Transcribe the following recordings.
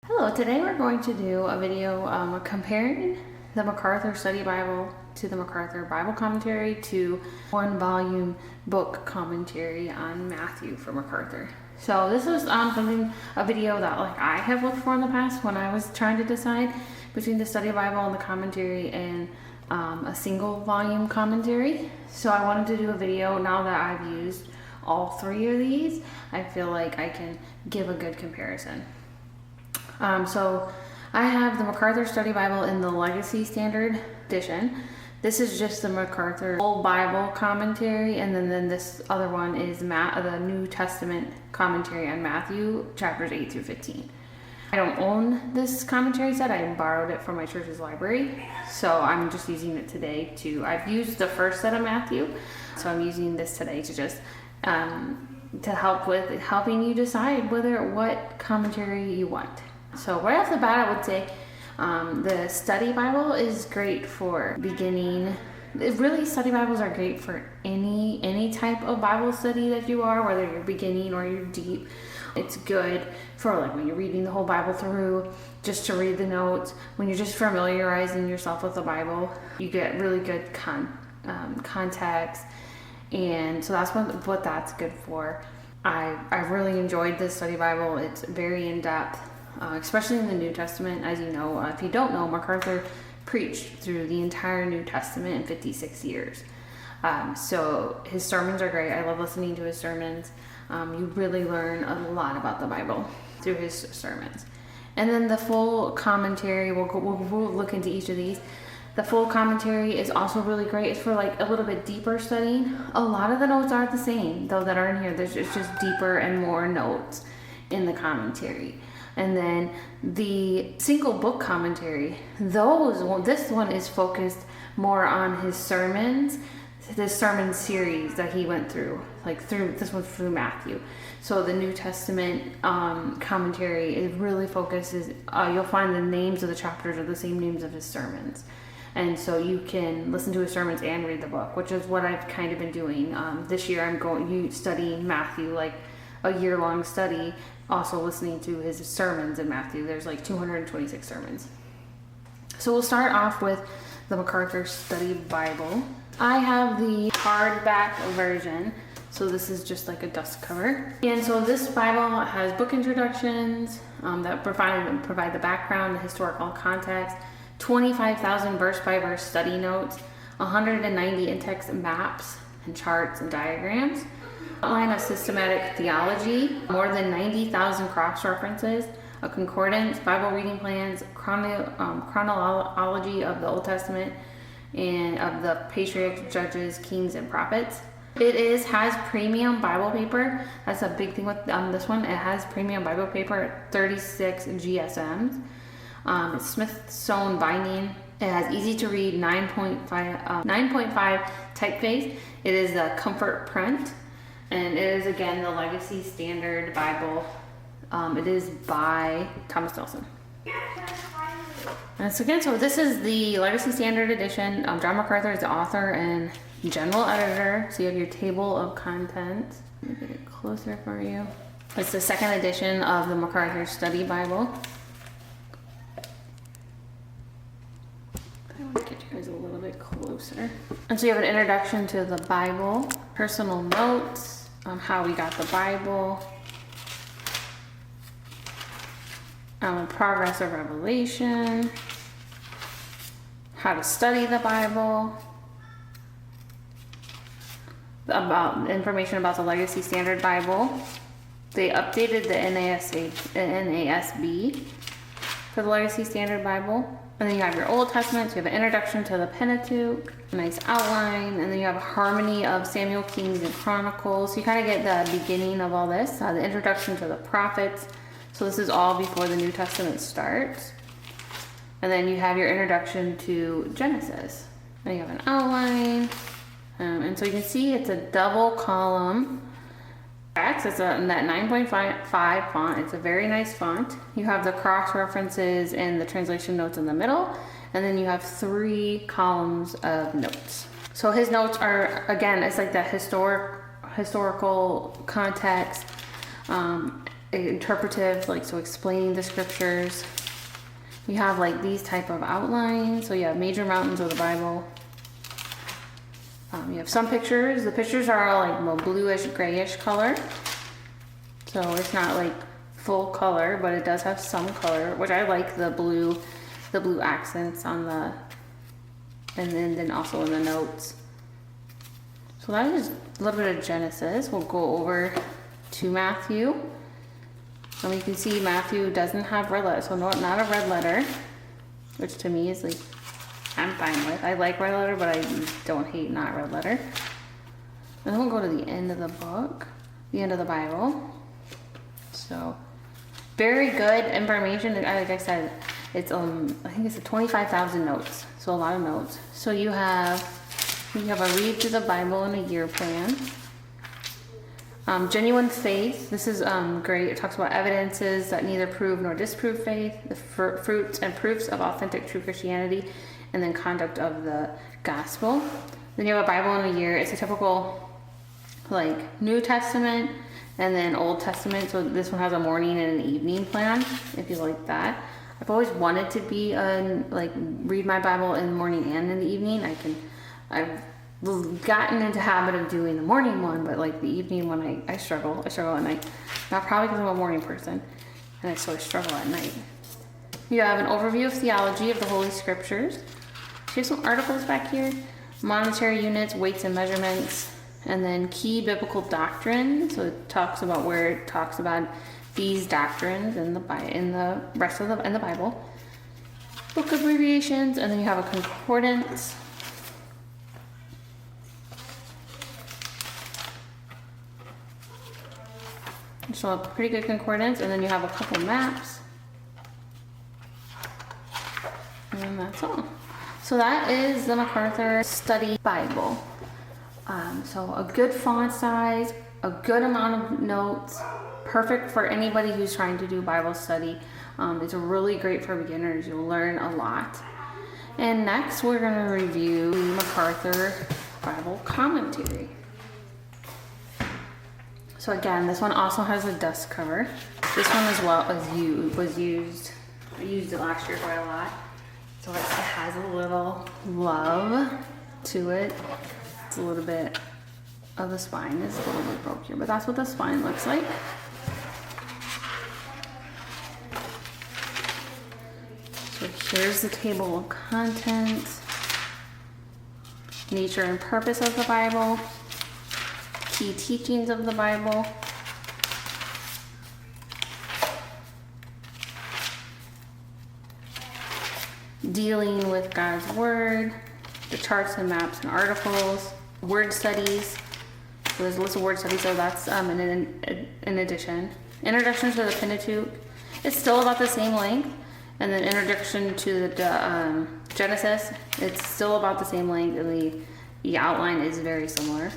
Hello, today we're going to do a video comparing the MacArthur Study Bible to the MacArthur Bible Commentary to one volume book commentary on Matthew from MacArthur. So this was a video that I have looked for in the past when I was trying to decide between the Study Bible and the commentary and a single volume commentary. So I wanted to do a video now that I've used all three of these. I feel like I can give a good comparison. So I have the MacArthur Study Bible in the Legacy Standard Edition. This is just the MacArthur Full Bible Commentary, and then this other one is the New Testament Commentary on Matthew, chapters 8 through 15. I don't own this commentary set. I borrowed it from my church's library, so I'm just using it today I've used the first set of Matthew, so I'm using this today to just to help with helping you decide what commentary you want. So right off the bat, I would say the Study Bible is great for beginning. Really, Study Bibles are great for any type of Bible study that you are, whether you're beginning or you're deep. It's good for when you're reading the whole Bible through, just to read the notes. When you're just familiarizing yourself with the Bible, you get really good context, and so that's what that's good for. I really enjoyed this Study Bible. It's very in-depth. Especially in the New Testament. As you know, if you don't know, MacArthur preached through the entire New Testament in 56 years. So his sermons are great. I love listening to his sermons. You really learn a lot about the Bible through his sermons. And then the full commentary, we'll look into each of these. The full commentary is also really great. It's for a little bit deeper studying. A lot of the notes aren't the same, though, that are in here. It's just deeper and more notes in the commentary. And then the single book commentary, this one is focused more on his sermons, this sermon series that he went through, this one's through Matthew. So the New Testament commentary, it really focuses, you'll find the names of the chapters are the same names of his sermons. And so you can listen to his sermons and read the book, which is what I've kind of been doing. This year I'm studying Matthew, a year-long study, also listening to his sermons in Matthew. There's 226 sermons. So we'll start off with the MacArthur Study Bible. I have the hardback version, so this is just a dust cover. And so this Bible has book introductions that provide the background, the historical context, 25,000 verse-by-verse study notes, 190 in-text maps and charts and diagrams, outline of systematic theology, more than 90,000 cross-references, a concordance, Bible reading plans, chronology of the Old Testament and of the patriarchs, judges, kings, and prophets. It has premium Bible paper. That's a big thing with this one. It has premium Bible paper, 36 GSMs. It's Smith-sewn binding. It has easy to read 9.5 typeface. It is a comfort print. And it is, again, the Legacy Standard Bible. It is by Thomas Nelson. And so this is the Legacy Standard Edition. John MacArthur is the author and general editor. So you have your table of contents. Let me get it closer for you. It's the second edition of the MacArthur Study Bible. I want to get you guys a little bit closer. And so you have an introduction to the Bible, personal notes, how we got the Bible, progress of revelation, how to study the Bible, about information about the Legacy Standard Bible. They updated the NASB for the Legacy Standard Bible. And then you have your Old Testament, so you have an introduction to the Pentateuch, a nice outline, and then you have a harmony of Samuel, Kings, and Chronicles. So you kind of get the beginning of all this, the introduction to the prophets. So this is all before the New Testament starts. And then you have your introduction to Genesis. Then you have an outline. And so you can see it's a double column. It's in that 9.5 font. It's a very nice font. You have the cross references and the translation notes in the middle, and then you have 3 columns of notes. So his notes are, again, it's that historical context. interpretive, like so explaining the scriptures. You have like these type of outlines. So you have major mountains of the Bible. You have some pictures. The pictures are all like a bluish, grayish color. So it's not like full color, but it does have some color, which I like the blue accents on the, and then also in the notes. So that is a little bit of Genesis. We'll go over to Matthew. And you can see Matthew doesn't have red letter, so not a red letter, which to me is like, I'm fine with. I like red letter, but I don't hate not red letter. And then we'll go to the end of the book, the end of the Bible. So very good information. Like I said, it's I think it's 25,000 notes, so a lot of notes. So you have a read through the Bible in a year plan. Genuine faith. This is great. It talks about evidences that neither prove nor disprove faith, the fruits and proofs of authentic true Christianity, and then conduct of the gospel. Then you have a Bible in a year. It's a typical like New Testament and then Old Testament. So this one has a morning and an evening plan, if you like that. I've always wanted to be like read my Bible in the morning and in the evening. I've gotten into habit of doing the morning one, but like the evening one, I struggle at night. Not probably because I'm a morning person, and I struggle at night. You have an overview of theology of the Holy Scriptures. So you have some articles back here, monetary units, weights and measurements, and then key biblical doctrine. So it talks about where it talks about these doctrines in the rest of the Bible. Book abbreviations, and then you have a concordance. So a pretty good concordance, and then you have a couple maps. And that's all. So that is the MacArthur Study Bible. So a good font size, a good amount of notes, perfect for anybody who's trying to do Bible study. It's really great for beginners. You'll learn a lot. And next we're going to review the MacArthur Bible Commentary. So again, this one also has a dust cover. This one as well was used. I used it last year quite a lot. So it has a little love to it. It's a little bit of the spine is a little bit broke here, but that's what the spine looks like. So here's the table of contents, nature and purpose of the Bible, key teachings of the Bible, dealing with God's Word, the charts and maps and articles, word studies. So there's a list of word studies, so that's in addition. Introduction to the Pentateuch. It's still about the same length. And then introduction to the Genesis. It's still about the same length, and the outline is very similar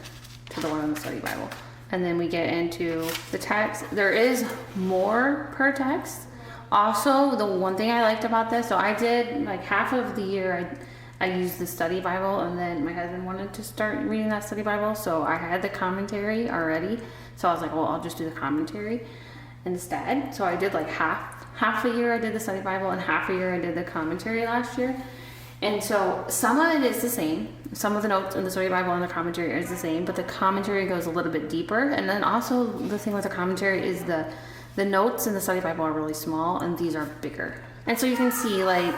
to the one in the Study Bible. And then we get into the text. There is more per text. Also, the one thing I liked about this, so I did like half of the year I used the Study Bible, and then my husband wanted to start reading that Study Bible, so I had the commentary already. So I was like, well, I'll just do the commentary instead. So I did like half a year I did the Study Bible, and half a year I did the commentary last year. And so some of it is the same. Some of the notes in the Study Bible and the commentary is the same, but the commentary goes a little bit deeper. And then also the thing with the commentary is the notes in the Study Bible are really small, and these are bigger. And so you can see like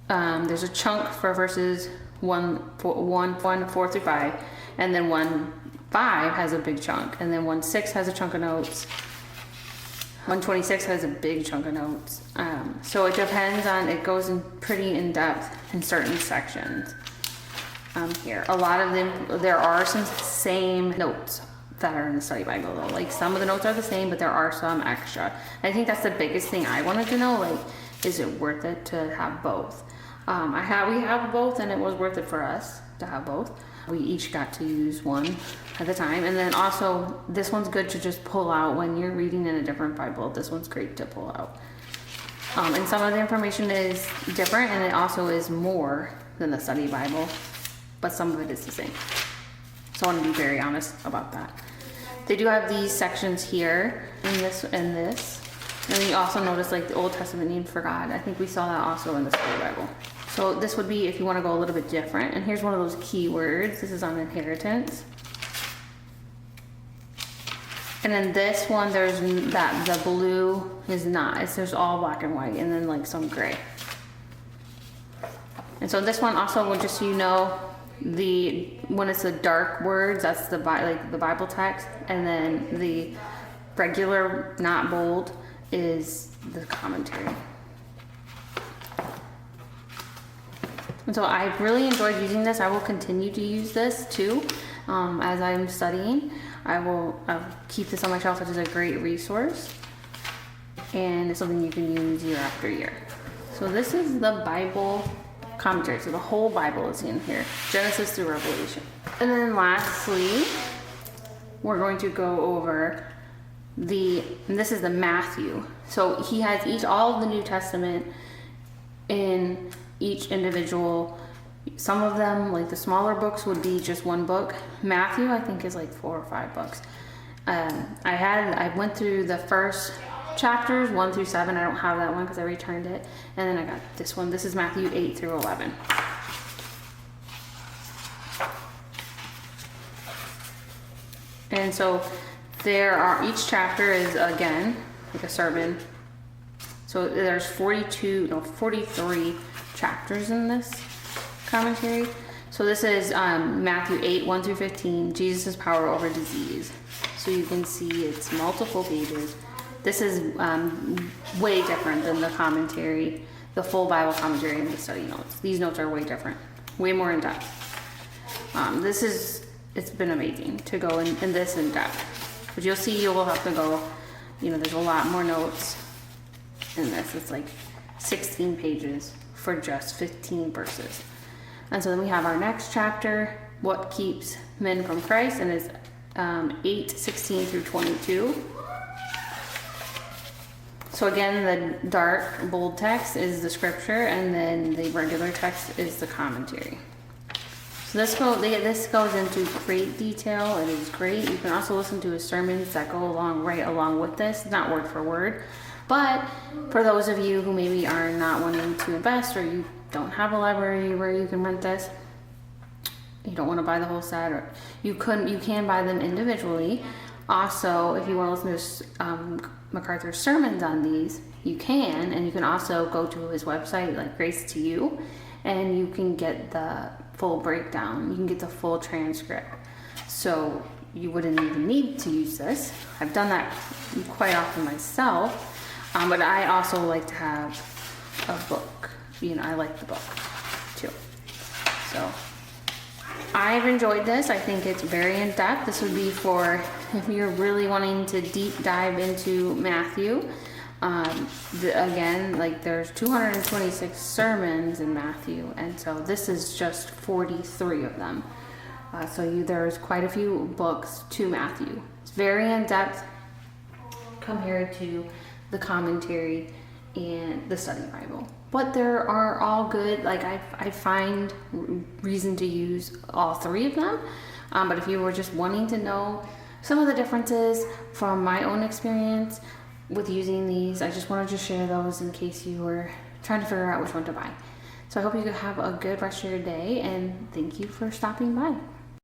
there's a chunk for verses 1, 4 through 5, and then 1, 5 has a big chunk, and then 1, 6 has a chunk of notes. 126 has a big chunk of notes. So it depends on, it goes in pretty in depth in certain sections. Here, a lot of them, there are some same notes that are in the Study Bible though. Like some of the notes are the same, but there are some extra. I think that's the biggest thing I wanted to know, like, is it worth it to have both? We have both, and it was worth it for us to have both. We each got to use one at a time. And then also, this one's good to just pull out when you're reading in a different Bible. This one's great to pull out. And some of the information is different, and it also is more than the Study Bible, but some of it is the same. So I want to be very honest about that. They do have these sections here, and this and this. And then you also notice like the Old Testament name for God. I think we saw that also in the Study Bible. So this would be if you want to go a little bit different. And here's one of those key words. This is on inheritance. And then this one, there's that the blue is not. There's all black and white, and then like some gray. And so this one also, will just so you know, when it's the dark words, that's the Bible text, and then the regular, not bold, is the commentary. And so I really enjoyed using this. I will continue to use this too as I'm studying. I'll keep this on my shelf, which is a great resource, and it's something you can use year after year. So this is the Bible commentary. So the whole Bible is in here, Genesis through Revelation. And then lastly, we're going to go over and this is the Matthew. So he has all of the New Testament in each individual. Some of them, like the smaller books, would be just one book. Matthew, I think, is like 4 or 5 books. I went through the first chapters 1 through 7. I don't have that one because I returned it. And then I got this one. This is Matthew 8 through 11. And so each chapter is again like a sermon. So there's 43 chapters in this commentary. So this is Matthew 8, 1 through 15, Jesus' power over disease. So you can see it's multiple pages. This is way different than the commentary, the full Bible commentary and the study notes. These notes are way different, way more in depth. It's been amazing to go in this in depth. But you'll see you will have to go, there's a lot more notes in this. It's like 16 pages for just 15 verses. And so then we have our next chapter, What Keeps Men from Christ, and it's 8:16 through 22. So again, the dark, bold text is the scripture, and then the regular text is the commentary. So this goes into great detail. It is great. You can also listen to sermons that go right along with this, not word for word. But for those of you who maybe are not wanting to invest, or you don't have a library where you can rent this, you don't want to buy the whole set, or you can buy them individually. Also, if you want to listen to MacArthur's sermons on these, you can, and you can also go to his website, like Grace to You, and you can get the full breakdown. You can get the full transcript. So you wouldn't even need to use this. I've done that quite often myself, but I also like to have a book. I like the book too. So I've enjoyed this. I think it's very in depth. This would be for if you're really wanting to deep dive into Matthew. Again, there's 226 sermons in Matthew, and so this is just 43 of them. There's quite a few books to Matthew. It's very in depth compared to the commentary and the Study Bible. But there are all good. I find reason to use all 3 of them. But if you were just wanting to know some of the differences from my own experience with using these, I just wanted to share those in case you were trying to figure out which one to buy. So I hope you have a good rest of your day, and thank you for stopping by.